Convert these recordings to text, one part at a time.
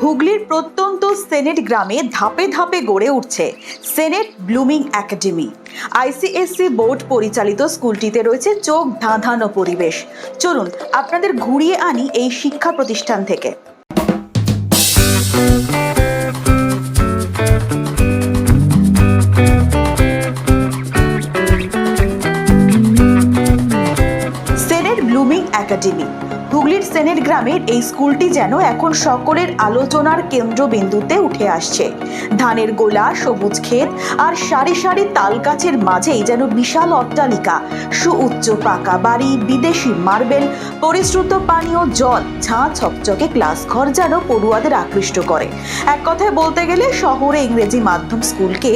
হুগলির প্রত্যন্ত সেনেট গ্রামে ধাপে ধাপে গড়ে উঠছে senate blooming academy. ICSE board পরিচালিত স্কুলটিতে রয়েছে চোখ ধাঁধানো পরিবেশ। চলুন আপনাদের ঘুরিয়ে আনি এই শিক্ষা প্রতিষ্ঠান থেকে। সেনেট ব্লুমিং একাডেমি হুগলির সেনেট গ্রামের এই স্কুলটি যেন এখন সকলের আলোচনার কেন্দ্রবিন্দুতে উঠে আসছে। ধানের গোলা, সবুজ ক্ষেত আর সারি সারি তাল গাছের মাঝেই যেন বিশাল অট্টালিকা, সুউচ্চ পাকা বাড়ি, বিদেশি মার্বেল, পরিশ্রুত পানীয় জল, ঝাঁ ছকচকে ক্লাস ঘর যেন পড়ুয়াদের আকৃষ্ট করে। এক কথায় বলতে গেলে শহরে ইংরেজি মাধ্যম স্কুলকে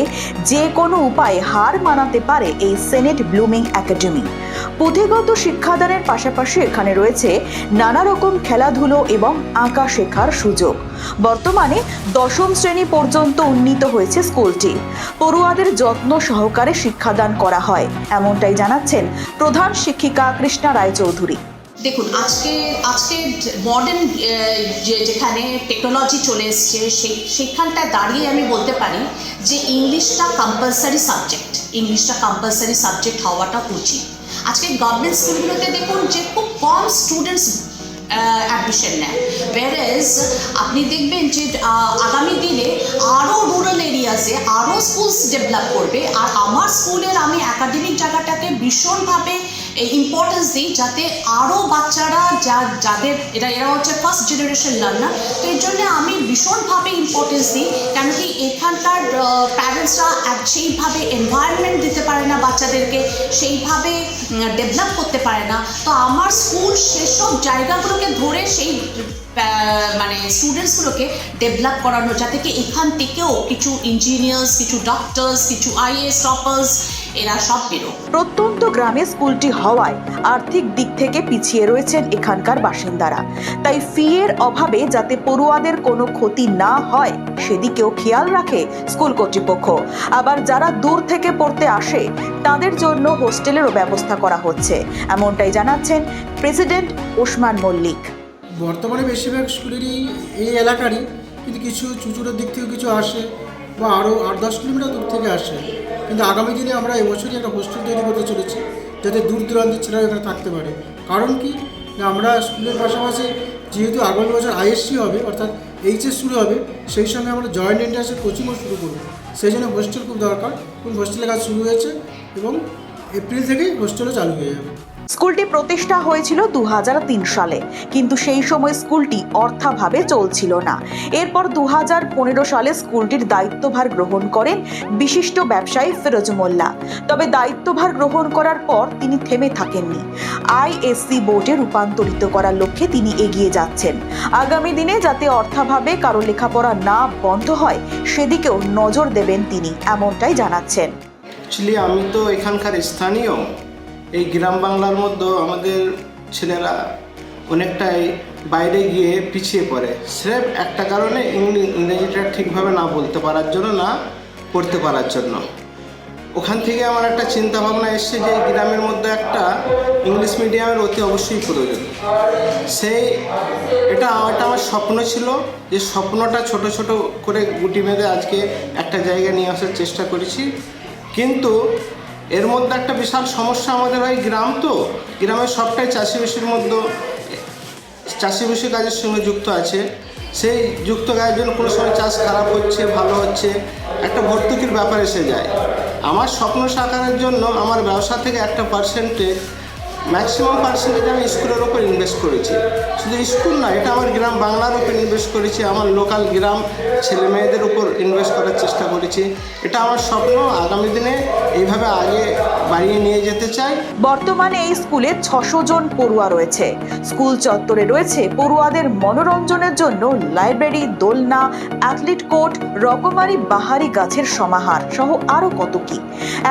যে কোনো উপায়ে হার মানাতে পারে এই সেনেট ব্লুমিং একাডেমি। পুঁথিগত শিক্ষাদানের পাশাপাশি এখানে রয়েছে নানা রকম খেলাধুলো এবং আঁকা শেখার সুযোগ। বর্তমানে 10ম শ্রেণী পর্যন্ত উন্নীত হয়েছে স্কুলটি। পড়ুয়াদের যত্ন সহকারে শিক্ষাদান করা হয়, এমনটাই জানাচ্ছেন প্রধান শিক্ষিকা কৃষ্ণা রায়চৌধুরী। দেখুন, আজকে মডার্ন যেখানে টেকনোলজি চলে এসছে সেখানটায় দাঁড়িয়ে আমি বলতে পারি যে ইংলিশটা কম্পালসারি সাবজেক্ট হওয়াটা উচিত। আজকে গভর্নমেন্ট স্কুলগুলোতে দেখুন যে খুব কম স্টুডেন্টস অ্যাডমিশন নেয়, ওয়ারেজ আপনি দেখবেন যে আগামী দিনে আরও রুরাল এরিয়াসে আরও স্কুলস ডেভেলপ করবে। আর আমার স্কুলের আমি একাডেমিক জায়গাটাকে ভীষণভাবে ইম্পর্টেন্স দিই, যাতে আরও বাচ্চারা যাদের এরা হচ্ছে ফার্স্ট জেনারেশন লার্নার, তো এর জন্য আমি ভীষণভাবে ইম্পর্টেন্স দিই। কেন কি এখানকার প্যারেন্টসরা সেইভাবে এনভায়রনমেন্ট দিতে পারে না বাচ্চাদেরকে, সেইভাবে ডেভেলপ করতে পারে না। তো আমার স্কুল সেসব জায়গাগুলোকে ধরে সেই স্টুডেন্টসগুলোকে ডেভেলপ করানো, যাতে কি এখান থেকেও কিছু ইঞ্জিনিয়ার্স, কিছু ডক্টরস, কিছু আইএএস টপার্স এরা সব বেরো। প্রত্যন্ত গ্রামে স্কুলটি হওয়ায় আর্থিক দিক থেকে পিছিয়ে রয়েছেন এখানকার বাসিন্দারা। তাই ফি এর অভাবে যাতে পড়ুয়াদের কোনো ক্ষতি না হয় সেদিকেও খেয়াল রাখে স্কুল কর্তৃপক্ষ। আবার যারা দূর থেকে পড়তে আসে তাদের জন্য হোস্টেলেরও ব্যবস্থা করা হচ্ছে, এমনটাই জানাচ্ছেন প্রেসিডেন্ট ওসমান মল্লিক। বর্তমানে বেশিরভাগ স্কুলেরই এই এলাকারই, কিন্তু কিছু চুচুড়ের দিক থেকে কিছু আসে বা আরও 8-10 কিলোমিটার দূর থেকে আসে। কিন্তু আগামী দিনে আমরা এবছরই একটা হোস্টেল তৈরি করতে চলেছি, যাতে দূর দূরান্তের ছেলেরা এখানে থাকতে পারে। কারণ কি না, আমরা স্কুলের পাশাপাশি যেহেতু আগামী বছর আইএসসি হবে, অর্থাৎ এইচএস শুরু হবে, সেই সঙ্গে আমরা জয়েন্ট এন্ট্রান্সের কোচিংও শুরু করব। সেই জন্য হোস্টেল খুব দরকার। এবং হোস্টেলের কাজ শুরু হয়েছে এবং এপ্রিল থেকেই হোস্টেলও চালু হয়ে যাবে। স্কুলটি প্রতিষ্ঠা হয়েছিল 2003 সালে, কিন্তু সেই সময় স্কুলটি অর্থাভাবে চলছিল না। এরপর 2015 সালে স্কুলটির দায়িত্বভার গ্রহণ করেন বিশিষ্ট ব্যবসায়ী ফিরোজ মোল্লা। তবে দায়িত্বভার গ্রহণ করার পর তিনি থেমে থাকেননি। আইএসসি বোর্ডে রূপান্তরিত করার লক্ষ্যে তিনি এগিয়ে যাচ্ছেন। আগামী দিনে যাতে অর্থাভাবে কারো লেখাপড়া না বন্ধ হয় সেদিকেও নজর দেবেন তিনি, এমনটাই জানাচ্ছেন। অ্যাকচুয়ালি আমি তো এখানকার স্থানীয়। এই গ্রাম বাংলার মধ্যে আমাদের ছেলেরা অনেকটাই বাইরে গিয়ে পিছিয়ে পড়ে, স্রেফ একটা কারণে ইংরেজিটা ঠিকভাবে না বলতে পারার জন্য, না পড়তে পারার জন্য। ওখান থেকে আমার একটা চিন্তা ভাবনা এসছে যে এই গ্রামের মধ্যে একটা ইংলিশ মিডিয়ামের অতি অবশ্যই প্রয়োজন। এটা আমার স্বপ্ন ছিল, যে স্বপ্নটা ছোট ছোট করে গুটি বেঁধে আজকে একটা জায়গায় নিয়ে আসার চেষ্টা করেছি। কিন্তু এর মধ্যে একটা বিশাল সমস্যা আমাদের হয়, গ্রাম তো, গ্রামের সবটাই চাষিবাসীর মধ্যে, চাষিবাসী কাজের সঙ্গে যুক্ত আছে। সেই যুক্ত কাজের জন্য কোনো সময় চাষ খারাপ হচ্ছে, ভালো হচ্ছে, একটা ভর্তুকির ব্যাপার এসে যায়। আমার স্বপ্ন সাকারের জন্য আমার ব্যবসা থেকে একটা ম্যাক্সিমাম পার্সেন্টেজ আমি স্কুলের ওপর ইনভেস্ট করেছি। শুধু স্কুল না, এটা আমার গ্রাম বাংলার উপর ইনভেস্ট করেছি, আমার লোকাল গ্রাম ছেলে মেয়েদের উপর ইনভেস্ট করার চেষ্টা করেছি। এটা আমার স্বপ্ন, আগামী দিনে এইভাবে আগে বাড়িয়ে নিয়ে যেতে চাই। বর্তমানে এই স্কুলে 600 জন পড়ুয়া রয়েছে। স্কুল চত্বরে রয়েছে পড়ুয়াদের মনোরঞ্জনের জন্য লাইব্রেরি, দোলনা, অ্যাথলিট কোর্ট, রকমারি বাহারি গাছের সমাহার সহ আরো কত কি।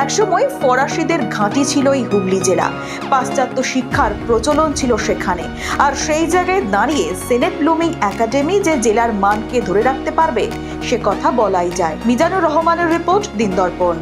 একসময় ফরাসিদের ঘাঁটি ছিল এই হুগলি জেলা। পাশ্চাত্য শিক্ষার প্রচলন ছিল সেখানে। আর সেই জায়গায় দাঁড়িয়ে সেনেট ব্লুমিং একাডেমি যে জেলার মানকে ধরে রাখতে পারবে সে কথা বলাই যায়। মিজানুর রহমানের রিপোর্ট, দিন দর্পণ।